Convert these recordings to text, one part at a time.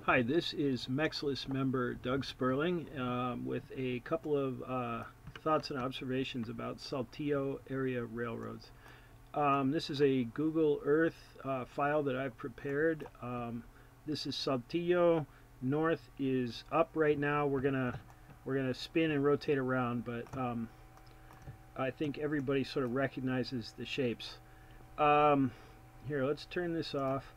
Hi, this is Mexless member Doug Sperling with a couple of thoughts and observations about Saltillo area railroads. This is a Google Earth file that I've prepared. This is Saltillo. North is up right now. We're gonna spin and rotate around, but I think everybody sort of recognizes the shapes. Here, let's turn this off.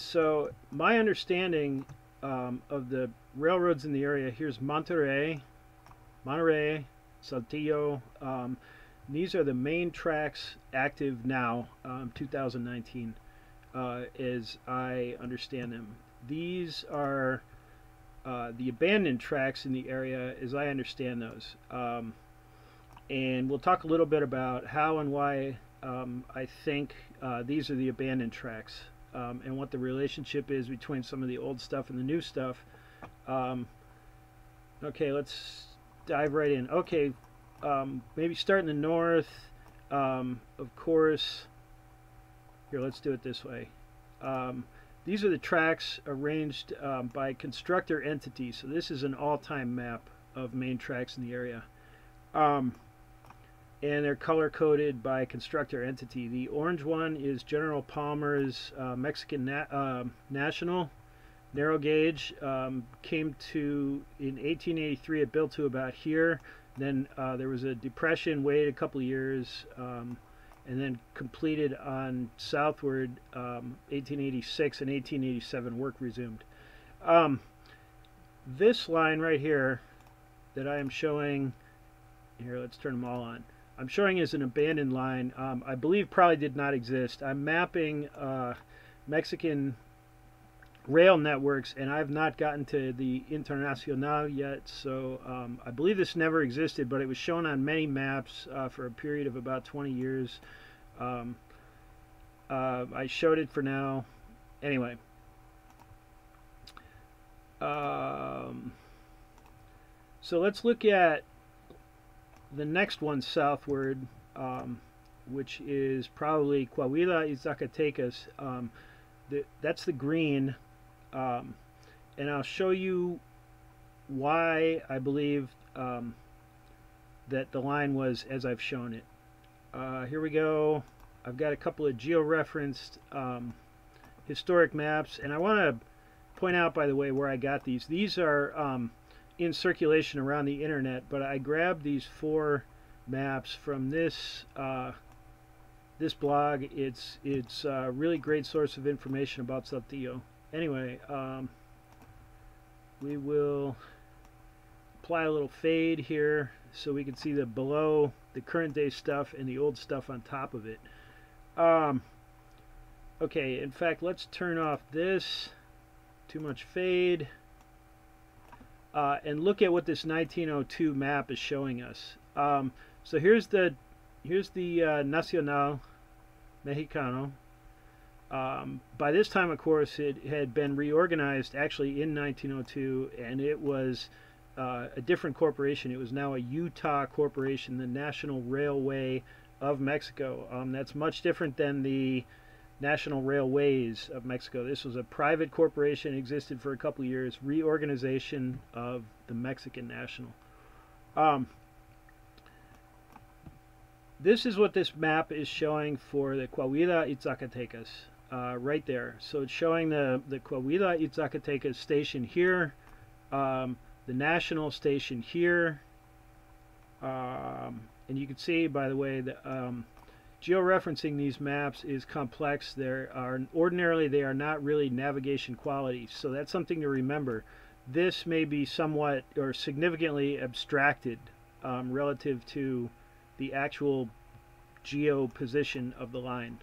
So my understanding of the railroads in the area, here's Monterrey, Saltillo. These are the main tracks active now, 2019, as I understand them. These are the abandoned tracks in the area, as I understand those. And we'll talk a little bit about how and why I think these are the abandoned tracks. And what the relationship is between some of the old stuff and the new stuff. Okay, let's dive right in. Okay, maybe start in the north. Of course, here, let's do it this way. These are the tracks arranged by constructor entity. So this is an all-time map of main tracks in the area. And they're color-coded by constructor entity. The orange one is General Palmer's Mexican National narrow gauge. Came to, in 1883, it built to about here. Then there was a depression, waited a couple of years, and then completed on southward 1886 and 1887, work resumed. This line right here that I am showing, here, let's turn them all on. I'm showing as an abandoned line. I believe probably did not exist. I'm mapping Mexican rail networks, and I've not gotten to the Internacional yet, so I believe this never existed, but it was shown on many maps for a period of about 20 years. I showed it for now. Anyway. So let's look at the next one southward, which is probably Coahuila y Zacatecas. That's the green, and I'll show you why I believe that the line was as I've shown it. Here we go. I've got a couple of geo-referenced historic maps, and I want to point out, by the way, where I got these. These are in circulation around the internet, but I grabbed these 4 maps from this this blog. It's a really great source of information about Saltillo. Anyway, we will apply a little fade here so we can see the below the current day stuff and the old stuff on top of it. Okay, in fact, let's turn off this. Too much fade. And look at what this 1902 map is showing us. So here's the Nacional Mexicano. By this time, of course, it had been reorganized actually in 1902, and it was a different corporation. It was now a Utah corporation, the National Railway of Mexico. That's much different than the National Railways of Mexico. This was a private corporation, existed for a couple of years, reorganization of the Mexican National. This is what this map is showing for the Coahuila y Zacatecas, right there. So it's showing the Coahuila y Zacatecas station here, the National station here, and you can see, by the way, that georeferencing these maps is complex. Ordinarily they are not really navigation quality, so that's something to remember. This may be somewhat or significantly abstracted relative to the actual geo position of the line.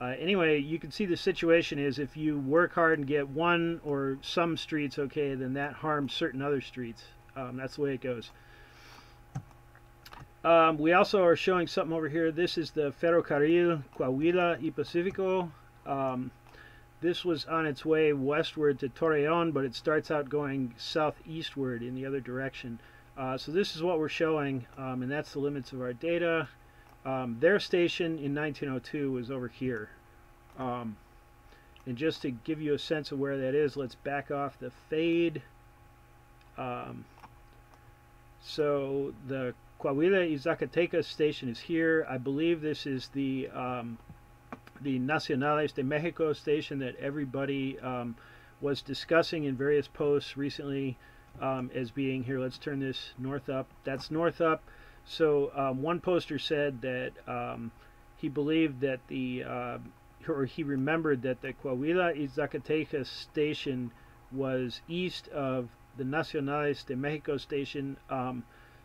Anyway, you can see the situation is if you work hard and get one or some streets okay, then that harms certain other streets. That's the way it goes. We also are showing something over here. This is the Ferrocarril Coahuila y Pacifico. This was on its way westward to Torreon, but it starts out going southeastward in the other direction. So this is what we're showing, and that's the limits of our data. Their station in 1902 was over here. And just to give you a sense of where that is, let's back off the fade. So the Coahuila y Zacatecas station is here. I believe this is the Nacionales de Mexico station that everybody was discussing in various posts recently as being here. Let's turn this north up. That's north up. So one poster said that he believed that or he remembered that the Coahuila y Zacatecas station was east of the Nacionales de Mexico station.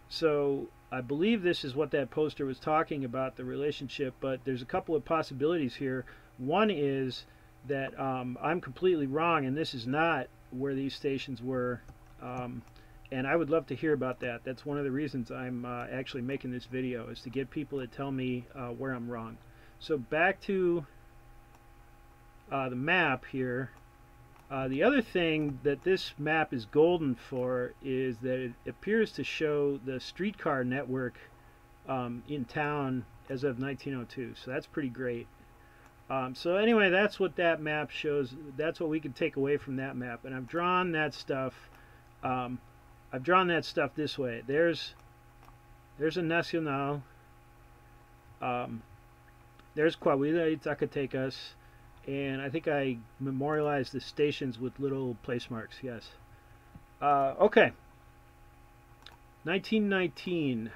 So I believe this is what that poster was talking about, the relationship, but there's a couple of possibilities here. One is that I'm completely wrong and this is not where these stations were, and I would love to hear about that. That's one of the reasons I'm actually making this video, is to get people to tell me where I'm wrong. So back to the map here. The other thing that this map is golden for is that it appears to show the streetcar network in town as of 1902. So that's pretty great. So anyway, that's what that map shows. That's what we can take away from that map. And I've drawn that stuff. I've drawn that stuff this way. There's a Nacional. There's Coahuila y Zacatecas. And I think I memorialized the stations with little place marks, yes. Okay. 1919.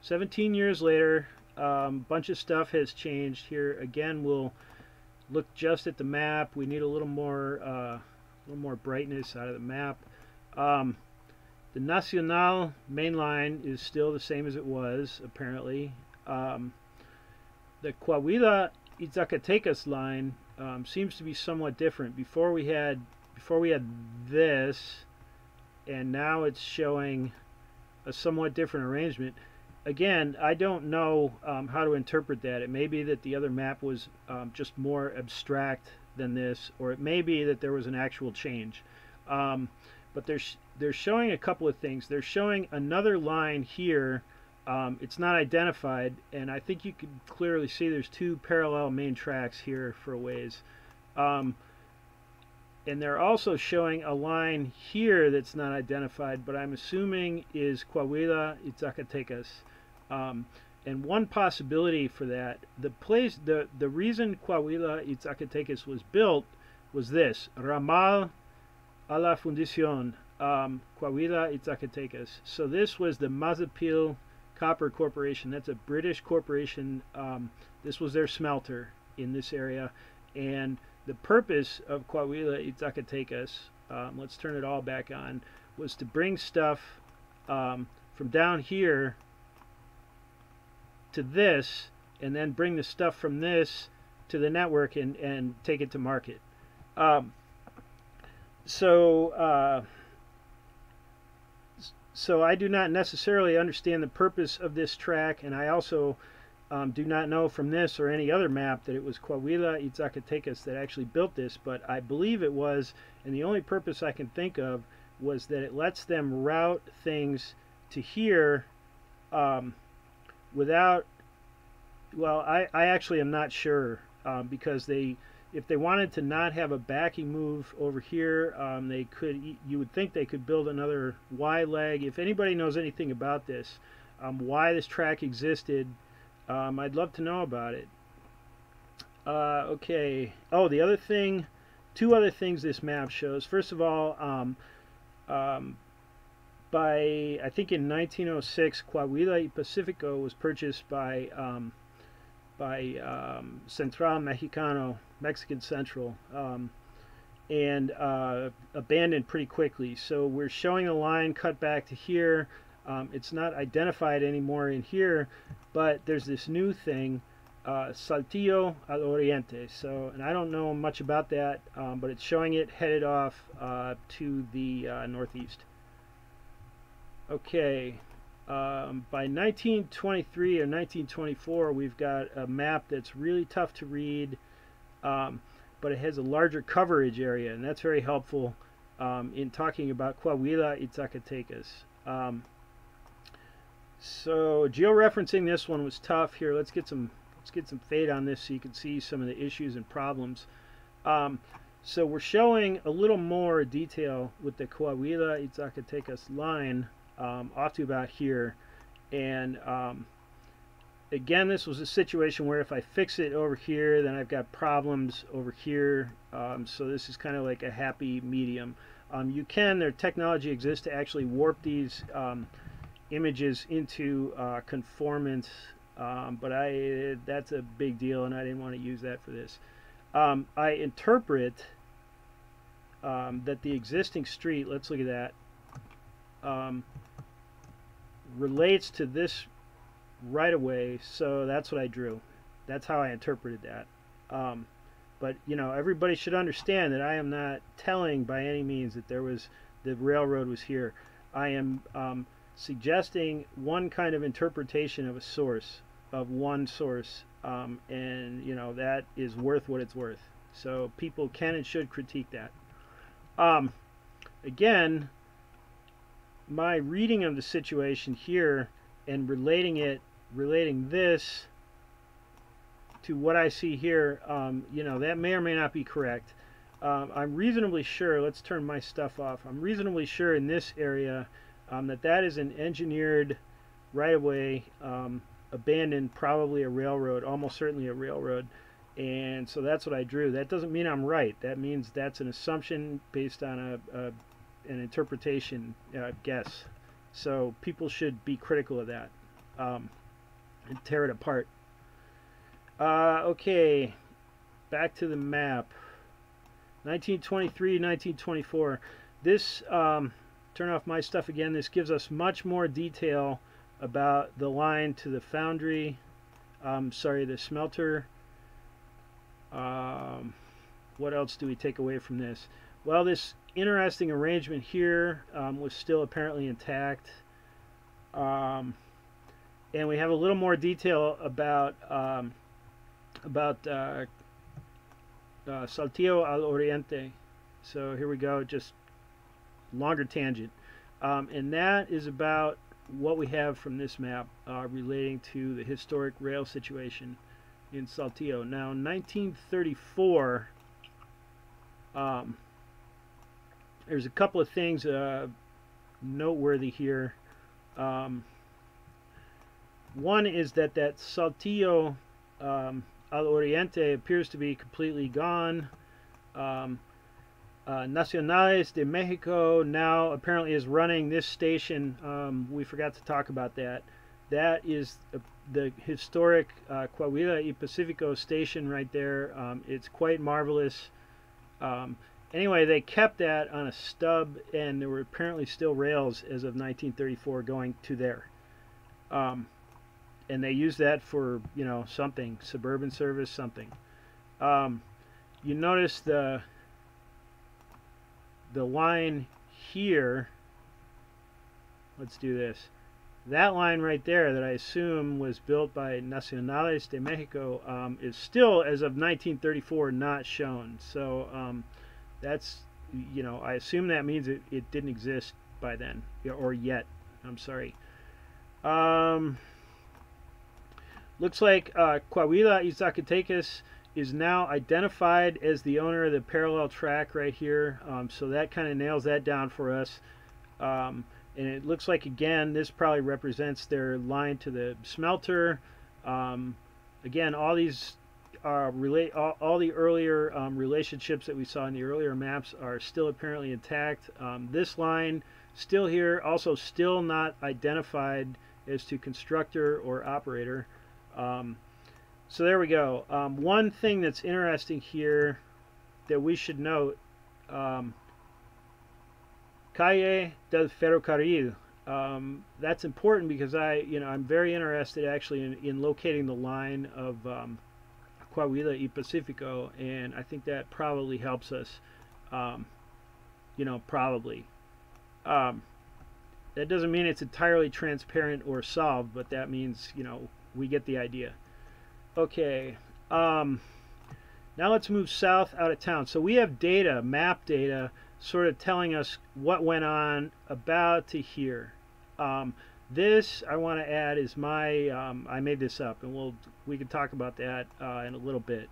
17 years later, a bunch of stuff has changed here. Again, we'll look just at the map. We need a little more brightness out of the map. The Nacional main line is still the same as it was, apparently. The Coahuila y Zacatecas line seems to be somewhat different. Before we had this, and now it's showing a somewhat different arrangement. Again, I don't know how to interpret that. It may be that the other map was just more abstract than this, or it may be that there was an actual change. But they're showing a couple of things. They're showing another line here. It's not identified, and I think you can clearly see there's two parallel main tracks here for a ways. And they're also showing a line here that's not identified, but I'm assuming is Coahuila y Zacatecas. And one possibility for that, the reason Coahuila y Zacatecas was built was this: Ramal a la Fundición, Coahuila y Zacatecas. So this was the Mazapil Copper Corporation. That's a British corporation. This was their smelter in this area, and the purpose of Coahuila y Zacatecas, let's turn it all back on, was to bring stuff from down here to this, and then bring the stuff from this to the network and take it to market. So I do not necessarily understand the purpose of this track, and I also do not know from this or any other map that it was Coahuila y Zacatecas that actually built this, but I believe it was, and the only purpose I can think of was that it lets them route things to here without, well, I actually am not sure, because if they wanted to not have a backing move over here, they could. You would think they could build another Y leg. If anybody knows anything about this, why this track existed, I'd love to know about it. Okay. Oh, the other thing, two other things this map shows. First of all, by I think in 1906, Coahuila y Pacifico was purchased by Central Mexicano, Mexican Central, and abandoned pretty quickly. So we're showing a line cut back to here. It's not identified anymore in here, but there's this new thing, Saltillo al Oriente. So, and I don't know much about that, but it's showing it headed off to the northeast. Okay. By 1923 or 1924, we've got a map that's really tough to read, but it has a larger coverage area, and that's very helpful in talking about Coahuila y Zacatecas. So georeferencing this one was tough. Here, let's get some fade on this so you can see some of the issues and problems. So we're showing a little more detail with the Coahuila y Zacatecas line off to about here. And again, this was a situation where if I fix it over here, then I've got problems over here. So this is kind of like a happy medium. Their technology exists to actually warp these images into conformance, but that's a big deal, and I didn't want to use that for this. I interpret that the existing street, let's look at that, relates to this right away, so that's what I drew. That's how I interpreted that. But everybody should understand that I am not telling by any means that the railroad was here. I am suggesting one kind of interpretation of a source, of one source, and that is worth what it's worth. So people can and should critique that. Again, my reading of the situation here and relating this to what I see here, that may or may not be correct. I'm reasonably sure, let's turn my stuff off, I'm reasonably sure in this area that is an engineered right-of-way, abandoned, probably a railroad, almost certainly a railroad. And so that's what I drew. That doesn't mean I'm right. That means that's an assumption based on an interpretation guess. So people should be critical of that and tear it apart. Okay, back to the map. 1923, 1924. This, turn off my stuff again. This gives us much more detail about the line to the foundry. The smelter. What else do we take away from this? Well, this interesting arrangement here was still apparently intact. And we have a little more detail about Saltillo al Oriente. So here we go, just longer tangent. And that is about what we have from this map relating to the historic rail situation in Saltillo. Now, in 1934, there's a couple of things noteworthy here. One is that Saltillo al Oriente appears to be completely gone. Nacionales de Mexico now apparently is running this station. We forgot to talk about that. That is the historic Coahuila y Pacifico station right there. It's quite marvelous. Anyway, they kept that on a stub, and there were apparently still rails as of 1934 going to there. And they used that for, something, suburban service, something. You notice the line here. Let's do this. That line right there that I assume was built by Nacionales de Mexico is still, as of 1934, not shown. So that's, I assume that means it didn't exist by then, or yet. I'm sorry. Looks like Coahuila y Zacatecas is now identified as the owner of the parallel track right here. So that kind of nails that down for us. And it looks like, again, this probably represents their line to the smelter. Again, all these all the earlier relationships that we saw in the earlier maps are still apparently intact. This line still here, also still not identified as to constructor or operator. So there we go. One thing that's interesting here that we should note, Calle del Ferrocarril. That's important because I'm very interested actually in locating the line of Coahuila y Pacifico, and I think that probably helps us. Probably. That doesn't mean it's entirely transparent or solved, but that means we get the idea. Okay. Now let's move south out of town. So we have data, map data, sort of telling us what went on about to here. This I want to add is my I made this up, and we can talk about that in a little bit.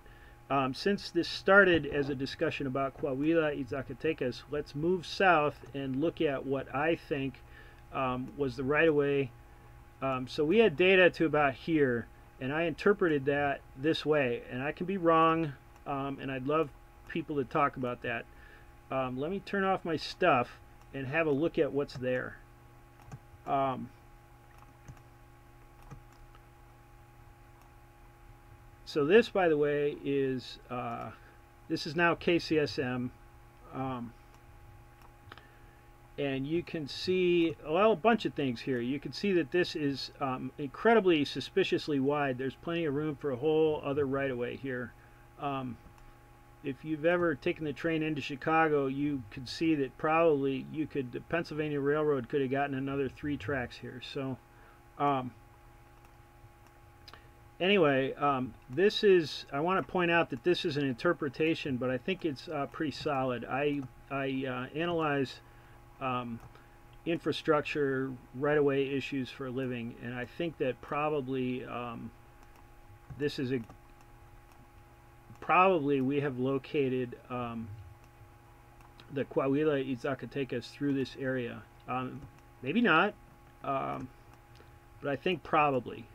Since this started as a discussion about Coahuila y Zacatecas, let's move south and look at what I think was the right-of-way. So we had data to about here, and I interpreted that this way, and I can be wrong, and I'd love people to talk about that. Let me turn off my stuff and have a look at what's there. So this, by the way, is this is now KCSM, and you can see, well, a bunch of things here. You can see that this is incredibly suspiciously wide. There's plenty of room for a whole other right-of-way here. If you've ever taken the train into Chicago, you could see that probably the Pennsylvania Railroad could have gotten another 3 tracks here. So anyway, this is, I want to point out that this is an interpretation, but I think it's pretty solid. I analyze infrastructure right-of-way issues for a living, and I think that probably this is probably we have located the Coahuila y Zacatecas through this area. Maybe not, but I think probably.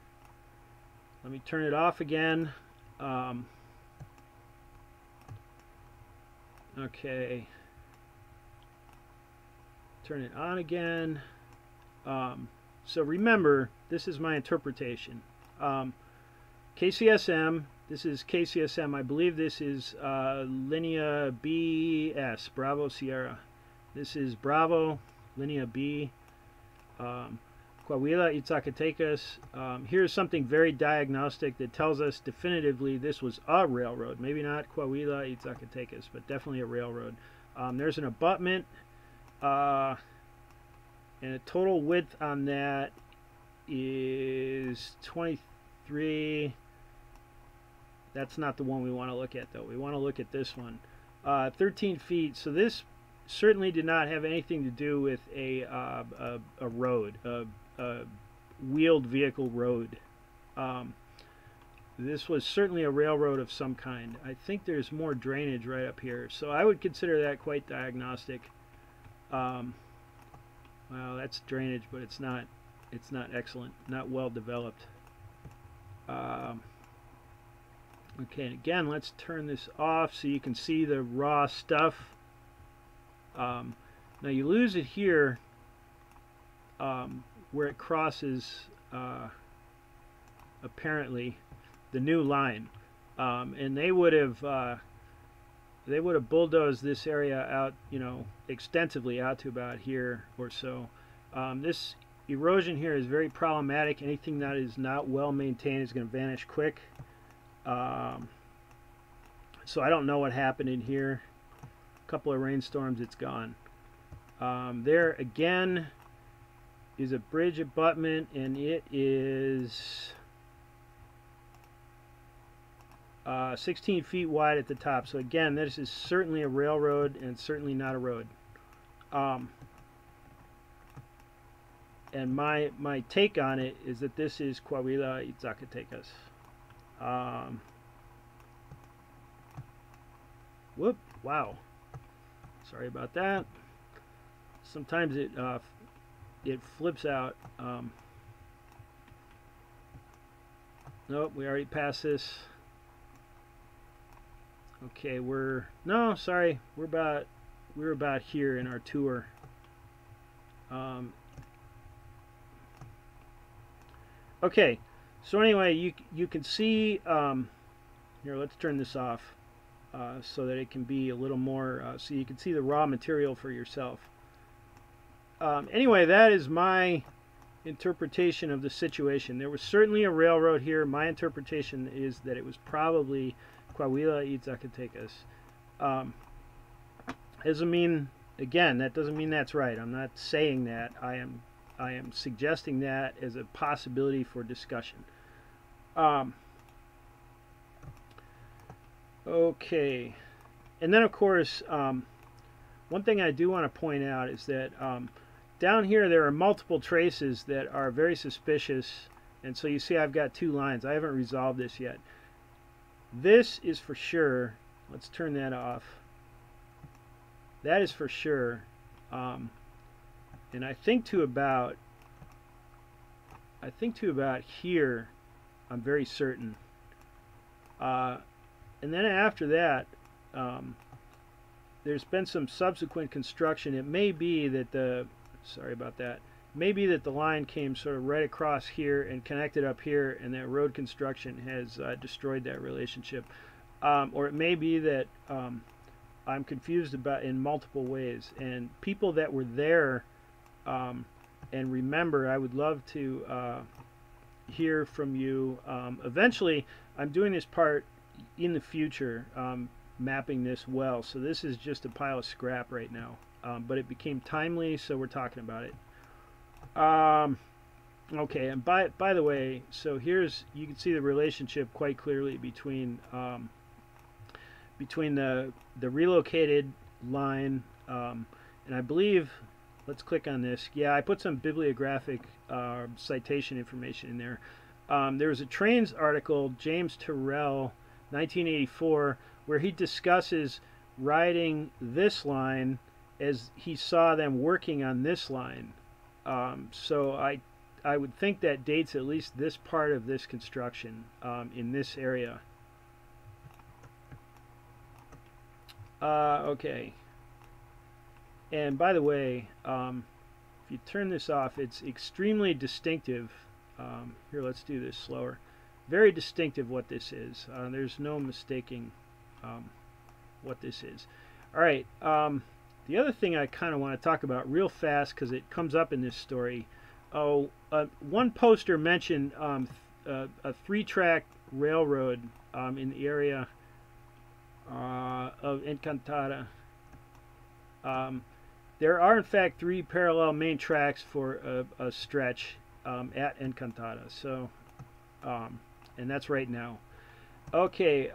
Let me turn it off again. Okay. Turn it on again. So remember, this is my interpretation. KCSM, this is KCSM. I believe this is Linea BS, Bravo Sierra. This is Bravo, Linea B. Coahuila y Zacatecas. Here's something very diagnostic that tells us definitively this was a railroad. Maybe not Coahuila y Zacatecas, but definitely a railroad. There's an abutment, and the total width on that is 23. That's not the one we want to look at, though. We want to look at this one. 13 feet. So this certainly did not have anything to do with a road, a wheeled vehicle road. This was certainly a railroad of some kind. I think there's more drainage right up here, so I would consider that quite diagnostic. Well, that's drainage, but it's not excellent, not well developed. Okay, and again, let's turn this off so you can see the raw stuff. Now you lose it here where it crosses apparently the new line, and they would have bulldozed this area out, you know, extensively out to about here or so. This erosion here is very problematic. Anything that is not well maintained is going to vanish quick. So I don't know what happened in here. A couple of rainstorms, it's gone. There again is a bridge abutment, and it is 16 feet wide at the top. So again, this is certainly a railroad and certainly not a road. And my take on it is that this is Coahuila y Zacatecas. Whoop! Wow. Sorry about that. Sometimes it flips out. Nope, we already passed this. Okay, we're about here in our tour. Okay, so anyway, you can see here. Let's turn this off so that it can be a little more so you can see the raw material for yourself. Anyway, that is my interpretation of the situation. There was certainly a railroad here. My interpretation is that it was probably Coahuila y Zacatecas. Doesn't mean, again, that doesn't mean that's right. I'm not saying that. I am suggesting that as a possibility for discussion. Okay, and then of course, one thing I do want to point out is that down here there are multiple traces that are very suspicious, and so you see I've got 2 lines. I haven't resolved this yet. this is for sure. Let's turn that off. That is for sure. And I think to about here, I'm very certain. And then after that, there's been some subsequent construction. It may be that sorry about that. Maybe that the line came sort of right across here and connected up here, and that road construction has destroyed that relationship. Or it may be that I'm confused about in multiple ways. And people that were there and remember, I would love to hear from you. Eventually, I'm doing this part in the future, mapping this well. So this is just a pile of scrap right now. But it became timely, so we're talking about it. Okay, and by the way, so here's, you can see the relationship quite clearly between the relocated line, and I believe, let's click on this. Yeah, I put some bibliographic citation information in there. There was a Trains article, James Turrell, 1984, where he discusses riding this line as he saw them working on this line. So I would think that dates at least this part of this construction in this area. Okay. And by the way, if you turn this off, it's extremely distinctive. Here, let's do this slower. Very distinctive what this is. There's no mistaking what this is. All right. The other thing I kind of want to talk about real fast, because it comes up in this story. One poster mentioned a 3-track railroad in the area of Encantada. There are in fact 3 parallel main tracks for a stretch at Encantada. So, and that's right now. Okay.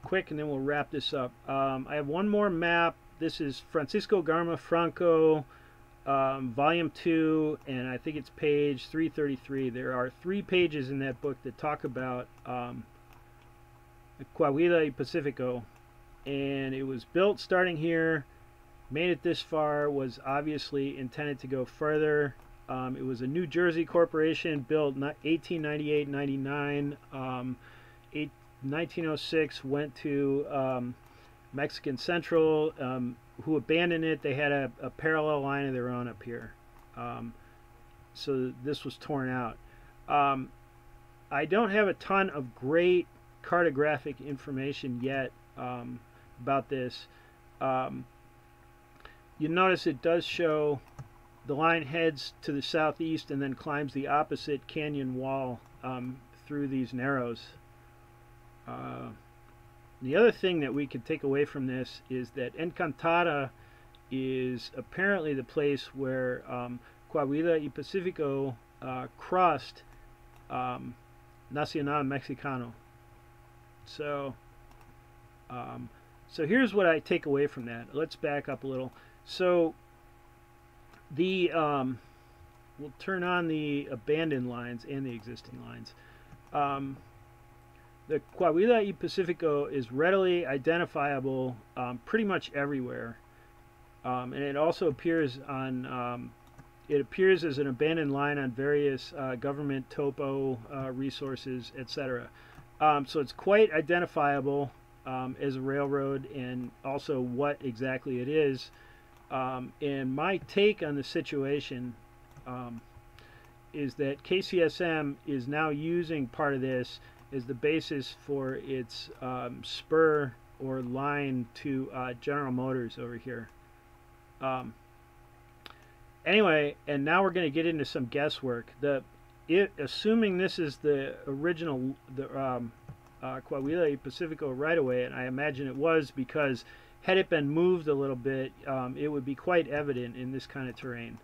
Quick, and then we'll wrap this up. I have one more map. This is Francisco Garma Franco, volume 2, and I think it's page 333. There are 3 pages in that book that talk about Coahuila y Pacifico, and it was built starting here, made it this far, was obviously intended to go further. It was a New Jersey corporation built 1898-99. 1906 went to Mexican Central, who abandoned it. They had a parallel line of their own up here. So this was torn out. I don't have a ton of great cartographic information yet about this. You notice it does show the line heads to the southeast and then climbs the opposite canyon wall through these narrows. The other thing that we could take away from this is that Encantada is apparently the place where Coahuila y Pacifico crossed Nacional Mexicano. So, so here's what I take away from that. Let's back up a little. So the we'll turn on the abandoned lines and the existing lines. The Coahuila y Pacifico is readily identifiable pretty much everywhere, and it also appears on. It appears as an abandoned line on various government topo resources, etc. So it's quite identifiable as a railroad, and also what exactly it is. And my take on the situation is that KCSM is now using part of this as the basis for its spur or line to General Motors over here. Anyway, and now we're going to get into some guesswork. Assuming this is the original Coahuila y Pacifico right-of-way, and I imagine it was, because had it been moved a little bit, it would be quite evident in this kind of terrain.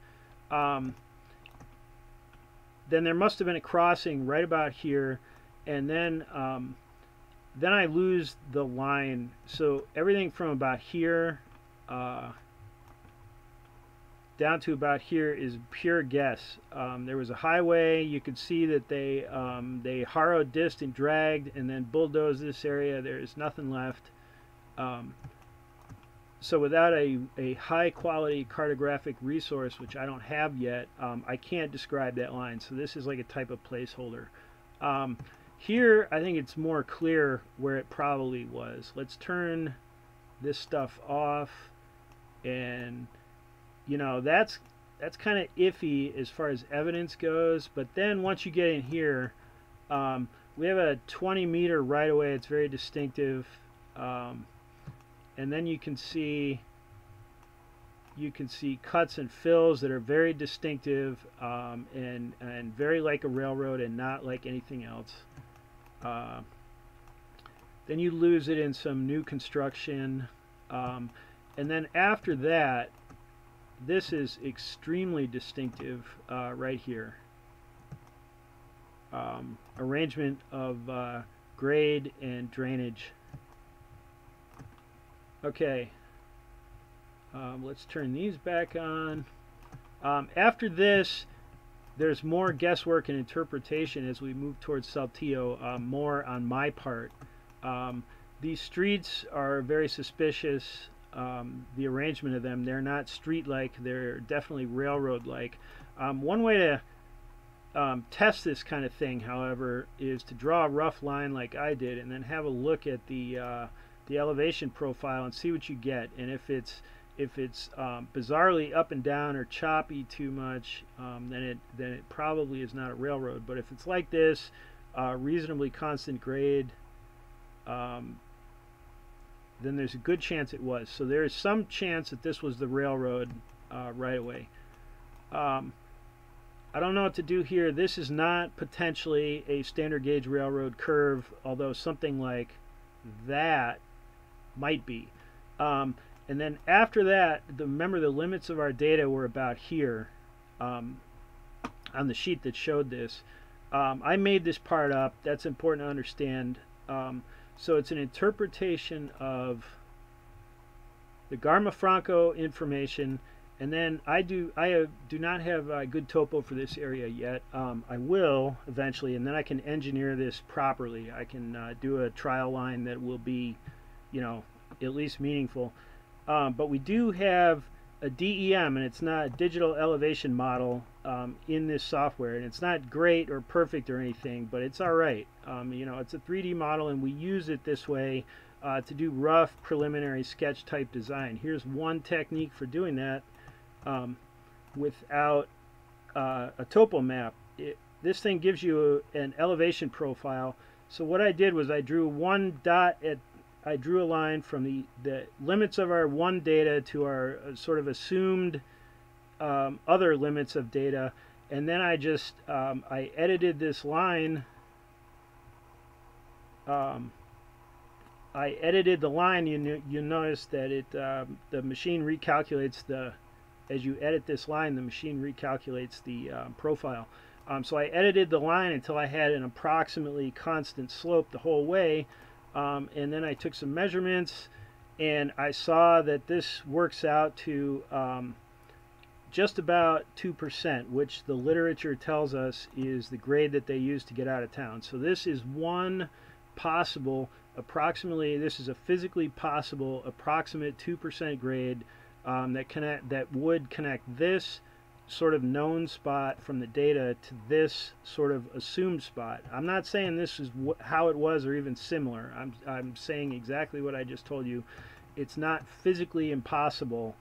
Then there must have been a crossing right about here, and then I lose the line. So everything from about here down to about here is pure guess. There was a highway. You could see that they harrowed, dissed, and dragged, and then bulldozed this area. There is nothing left. So without a high quality cartographic resource, which I don't have yet, I can't describe that line. So this is like a type of placeholder. Here, I think it's more clear where it probably was. Let's turn this stuff off, and you know, that's kind of iffy as far as evidence goes. But then once you get in here, we have a 20-meter right away. It's very distinctive, and then you can see cuts and fills that are very distinctive, and very like a railroad and not like anything else. Then you lose it in some new construction, and then after that, this is extremely distinctive right here. Arrangement of grade and drainage. Okay, let's turn these back on. After this, there's more guesswork and interpretation as we move towards Saltillo, more on my part. These streets are very suspicious. The arrangement of them, they're not street-like, they're definitely railroad-like. One way to test this kind of thing, however, is to draw a rough line like I did, and then have a look at the elevation profile and see what you get. And if it's bizarrely up and down or choppy too much, then it probably is not a railroad. But if it's like this, reasonably constant grade, then there's a good chance it was. So there is some chance that this was the railroad right away. I don't know what to do here. This is not potentially a standard gauge railroad curve, although something like that might be. And then after that, remember the limits of our data were about here on the sheet that showed this. I made this part up. That's important to understand. So it's an interpretation of the Garma Franco information, and then I do not have a good topo for this area yet. I will eventually, and then I can engineer this properly. I can do a trial line that will be, you know, at least meaningful. But we do have a DEM, and it's not a digital elevation model in this software, and it's not great or perfect or anything, but it's all right. You know, it's a 3D model, and we use it this way to do rough preliminary sketch type design. Here's one technique for doing that without a topo map. This thing gives you an elevation profile. So what I did was I drew one dot at I drew a line from the limits of our one data to our sort of assumed other limits of data, and then I just I edited this line. I edited the line. You notice that it the machine recalculates as you edit this line, the machine recalculates the profile. So I edited the line until I had an approximately constant slope the whole way. And then I took some measurements, and I saw that this works out to just about 2%, which the literature tells us is the grade that they use to get out of town. So this is one possible, this is a physically possible approximate 2% grade that would connect this sort of known spot from the data to this sort of assumed spot. I'm not saying this is how it was or even similar. I'm saying exactly what I just told you. It's not physically impossible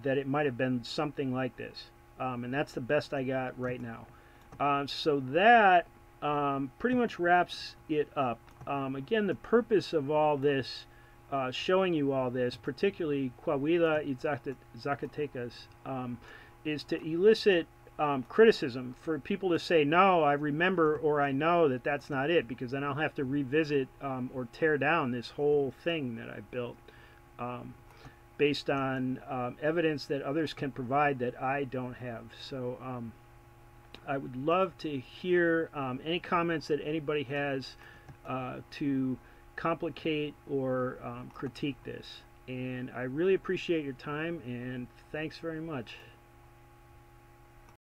that it might have been something like this. And that's the best I got right now. So that pretty much wraps it up. Again, the purpose of all this, showing you all this, particularly Coahuila y Zacatecas, is to elicit criticism for people to say, no, I remember or I know that that's not it, because then I'll have to revisit or tear down this whole thing that I've built based on evidence that others can provide that I don't have. So I would love to hear any comments that anybody has to complicate or critique this. And I really appreciate your time, and thanks very much.